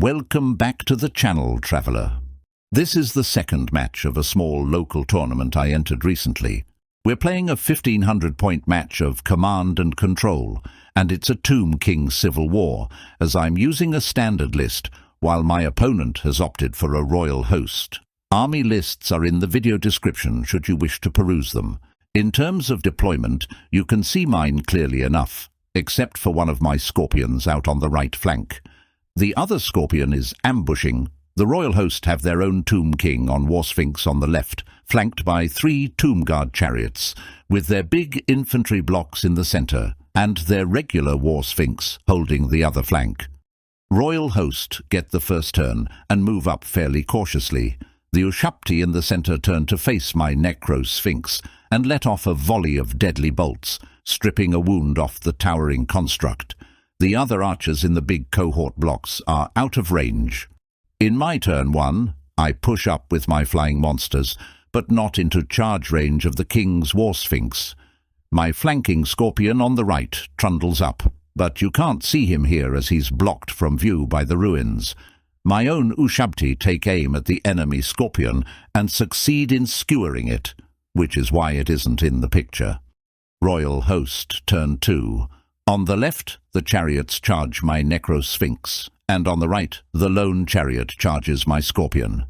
Welcome back to the channel, traveller. This is the second match of a small local tournament I entered recently. We're playing a 1500-point match of Command and Control, and it's a Tomb King civil war, as I'm using a standard list, while my opponent has opted for a royal host. Army lists are in the video description should you wish to peruse them. In terms of deployment, you can see mine clearly enough, except for one of my scorpions out on the right flank. The other scorpion is ambushing. The royal host have their own Tomb King on Warsphynx on the left, flanked by 3 Tomb Guard chariots, with their big infantry blocks in the centre, and their regular Warsphynx holding the other flank. Royal host get the first turn and move up fairly cautiously. The Bowshabti in the centre turn to face my Necrosphinx and let off a volley of deadly bolts, stripping a wound off the towering construct. The other archers in the big cohort blocks are out of range. In my turn 1, I push up with my flying monsters, but not into charge range of the king's Warsphynx. My flanking scorpion on the right trundles up, but you can't see him here as he's blocked from view by the ruins. My own Bowshabti take aim at the enemy scorpion and succeed in skewering it, which is why it isn't in the picture. Royal host turn 2. On the left, the chariots charge my Necrosphinx, and on the right, the lone chariot charges my scorpion.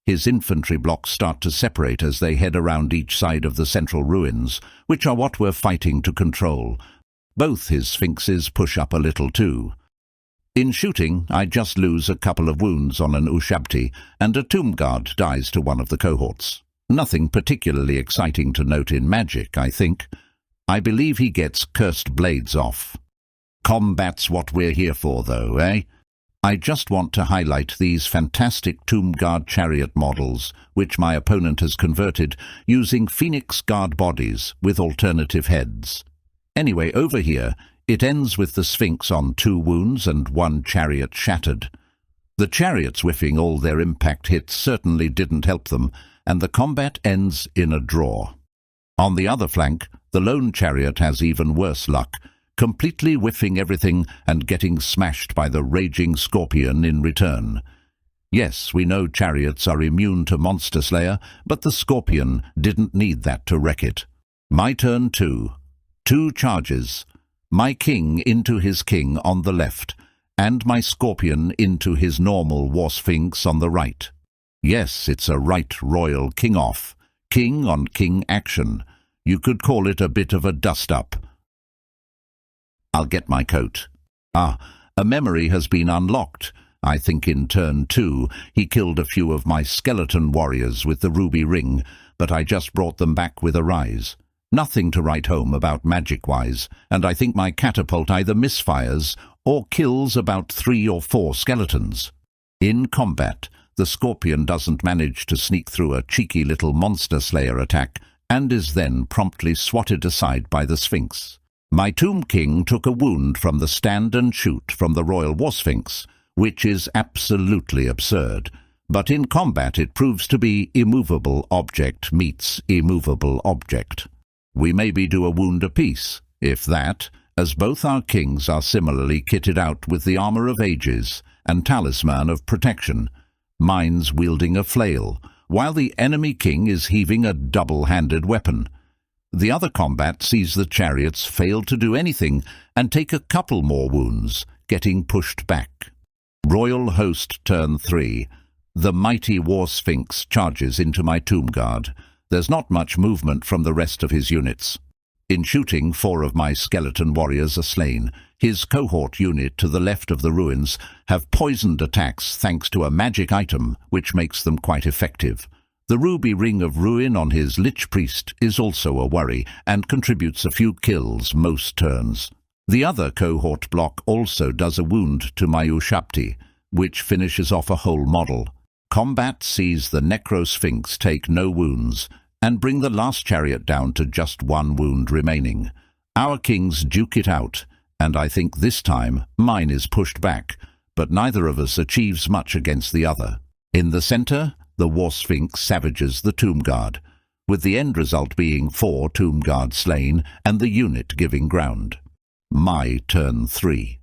His infantry blocks start to separate as they head around each side of the central ruins, which are what we're fighting to control. Both his sphinxes push up a little too. In shooting, I just lose a couple of wounds on an Bowshabti, and a Tomb Guard dies to one of the cohorts. Nothing particularly exciting to note in magic, I think. I believe he gets cursed blades off. Combat's what we're here for, though, eh? I just want to highlight these fantastic Tomb Guard chariot models, which my opponent has converted using Phoenix Guard bodies with alternative heads. Anyway, over here, it ends with the Sphinx on 2 wounds and 1 chariot shattered. The chariots whiffing all their impact hits certainly didn't help them, and the combat ends in a draw. On the other flank, the lone chariot has even worse luck, completely whiffing everything and getting smashed by the raging scorpion in return. Yes, we know chariots are immune to Monster Slayer, but the scorpion didn't need that to wreck it. My turn 2. 2 charges. My king into his king on the left, and my scorpion into his normal Warsphynx on the right. Yes, it's a right royal king-off. King on king action. You could call it a bit of a dust-up. I'll get my coat. A memory has been unlocked. I think in turn 2 he killed a few of my skeleton warriors with the ruby ring, but I just brought them back with a rise. Nothing to write home about magic-wise, and I think my catapult either misfires or kills about 3 or 4 skeletons. In combat, the scorpion doesn't manage to sneak through a cheeky little Monster Slayer attack, and is then promptly swatted aside by the Sphinx. My Tomb King took a wound from the stand and shoot from the Royal Warsphynx, which is absolutely absurd, but in combat it proves to be immovable object meets immovable object. We maybe do a wound apiece, if that, as both our kings are similarly kitted out with the Armour of Ages and Talisman of Protection, mine's wielding a flail, while the enemy king is heaving a double-handed weapon. The other combat sees the chariots fail to do anything and take a couple more wounds, getting pushed back. Royal host turn 3. The mighty Warsphynx charges into my Tomb Guard. There's not much movement from the rest of his units. In shooting, 4 of my skeleton warriors are slain. His cohort unit to the left of the ruins have poisoned attacks thanks to a magic item which makes them quite effective. The ruby ring of ruin on his lich priest is also a worry and contributes a few kills most turns. The other cohort block also does a wound to my Bowshabti, which finishes off a whole model. Combat sees the Necrosphinx take no wounds and bring the last chariot down to just 1 wound remaining. Our kings duke it out, and I think this time mine is pushed back, but neither of us achieves much against the other. In the centre, the Warsphynx savages the Tomb Guard, with the end result being 4 Tomb Guard slain and the unit giving ground. My turn 3.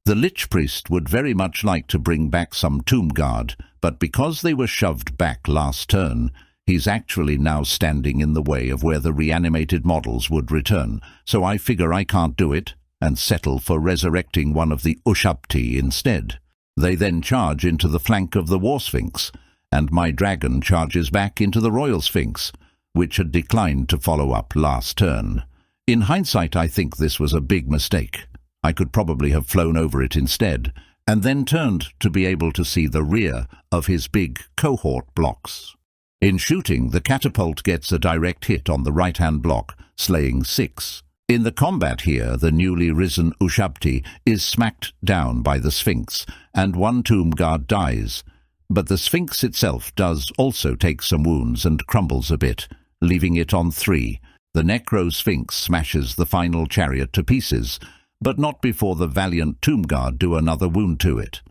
The Lich Priest would very much like to bring back some Tomb Guard, but because they were shoved back last turn, he's actually now standing in the way of where the reanimated models would return, so I figure I can't do it, and settle for resurrecting one of the Bowshabti instead. They then charge into the flank of the Warsphynx, and my dragon charges back into the Royal Sphinx, which had declined to follow up last turn. In hindsight, I think this was a big mistake. I could probably have flown over it instead, and then turned to be able to see the rear of his big cohort blocks. In shooting, the Catapult gets a direct hit on the right-hand block, slaying 6. In the combat here, the newly risen Bowshabti is smacked down by the Sphinx, and one Tomb Guard dies. But the Sphinx itself does also take some wounds and crumbles a bit, leaving it on 3. The Necrosphinx smashes the final chariot to pieces, but not before the valiant Tomb Guard do another wound to it.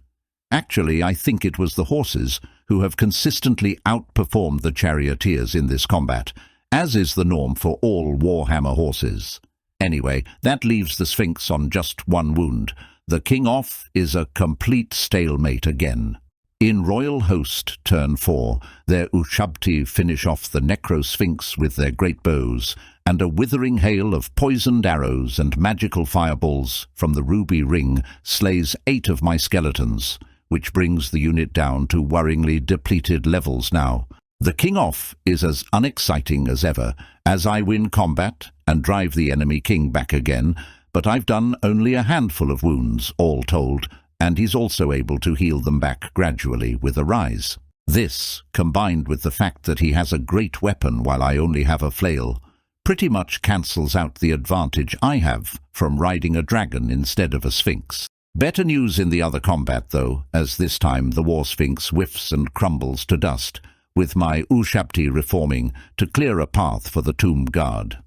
Actually, I think it was the horses who have consistently outperformed the charioteers in this combat, as is the norm for all Warhammer horses. Anyway, that leaves the Sphinx on just 1 wound. The King off is a complete stalemate again. In Royal Host, turn 4, their Bowshabti finish off the Necrosphinx with their great bows, and a withering hail of poisoned arrows and magical fireballs from the ruby ring slays 8 of my skeletons, which brings the unit down to worryingly depleted levels now. The King off is as unexciting as ever, as I win combat and drive the enemy king back again, but I've done only a handful of wounds, all told, and he's also able to heal them back gradually with a rise. This, combined with the fact that he has a great weapon while I only have a flail, pretty much cancels out the advantage I have from riding a dragon instead of a Sphinx. Better news in the other combat, though, as this time the Warsphynx whiffs and crumbles to dust, with my Bowshabti reforming to clear a path for the Tomb Guard.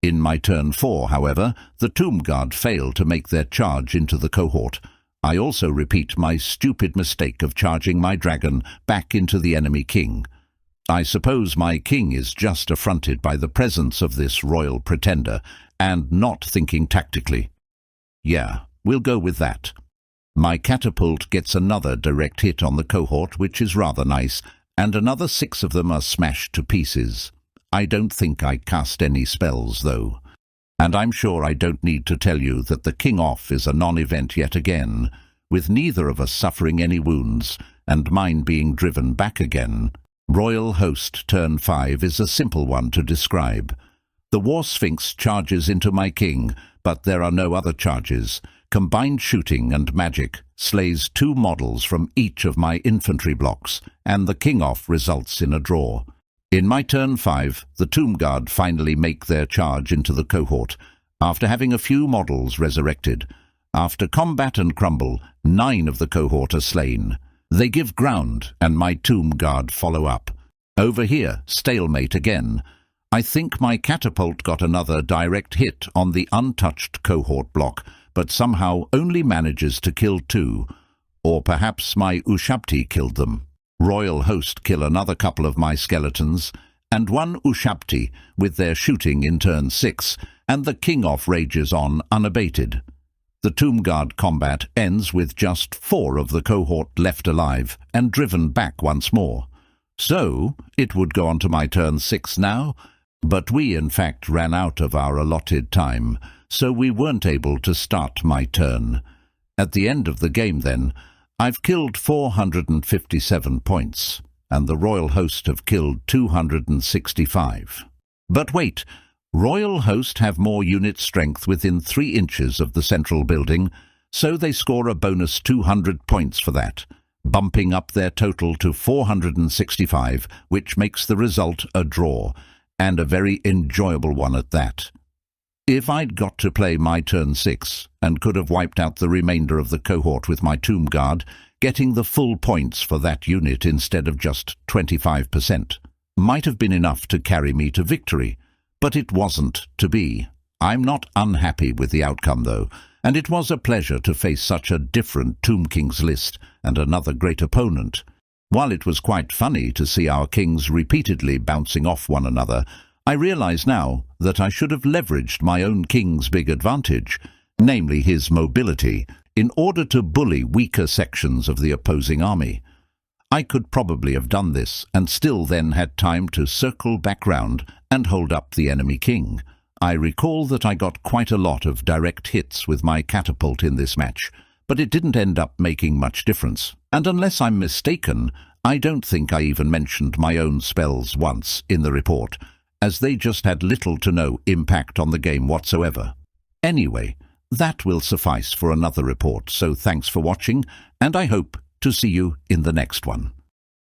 In my turn 4, however, the Tomb Guard fail to make their charge into the cohort. I also repeat my stupid mistake of charging my dragon back into the enemy king. I suppose my king is just affronted by the presence of this royal pretender, and not thinking tactically. Yeah, we'll go with that. My Catapult gets another direct hit on the cohort, which is rather nice, and another 6 of them are smashed to pieces. I don't think I cast any spells, though. And I'm sure I don't need to tell you that the King off is a non-event yet again, with neither of us suffering any wounds, and mine being driven back again. Royal Host turn 5 is a simple one to describe. The Warsphynx charges into my king, but there are no other charges. Combined shooting and magic slays 2 models from each of my infantry blocks, and the King off results in a draw. In my turn 5, the Tomb Guard finally make their charge into the cohort, after having a few models resurrected. After combat and crumble, 9 of the cohort are slain. They give ground, and my Tomb Guard follow up. Over here, stalemate again. I think my Catapult got another direct hit on the untouched cohort block, but somehow only manages to kill 2. Or perhaps my Bowshabti killed them. Royal Host kill another couple of my skeletons, and 1 Bowshabti with their shooting in turn 6, and the King off rages on unabated. The Tomb Guard combat ends with just 4 of the cohort left alive and driven back once more. So it would go on to my turn 6 now, but we in fact ran out of our allotted time, so we weren't able to start my turn. At the end of the game then, I've killed 457 points, and the Royal Host have killed 265. But wait, Royal Host have more unit strength within 3 inches of the central building, so they score a bonus 200 points for that, bumping up their total to 465, which makes the result a draw, and a very enjoyable one at that. If I'd got to play my turn 6, and could have wiped out the remainder of the cohort with my Tomb Guard, getting the full points for that unit instead of just 25%, might have been enough to carry me to victory, but it wasn't to be. I'm not unhappy with the outcome, though, and it was a pleasure to face such a different Tomb Kings list and another great opponent. While it was quite funny to see our kings repeatedly bouncing off one another, I realize now that I should have leveraged my own king's big advantage, namely his mobility, in order to bully weaker sections of the opposing army. I could probably have done this and still then had time to circle back round and hold up the enemy king. I recall that I got quite a lot of direct hits with my catapult in this match, but it didn't end up making much difference. And unless I'm mistaken, I don't think I even mentioned my own spells once in the report, as they just had little to no impact on the game whatsoever. Anyway, that will suffice for another report, so thanks for watching, and I hope to see you in the next one.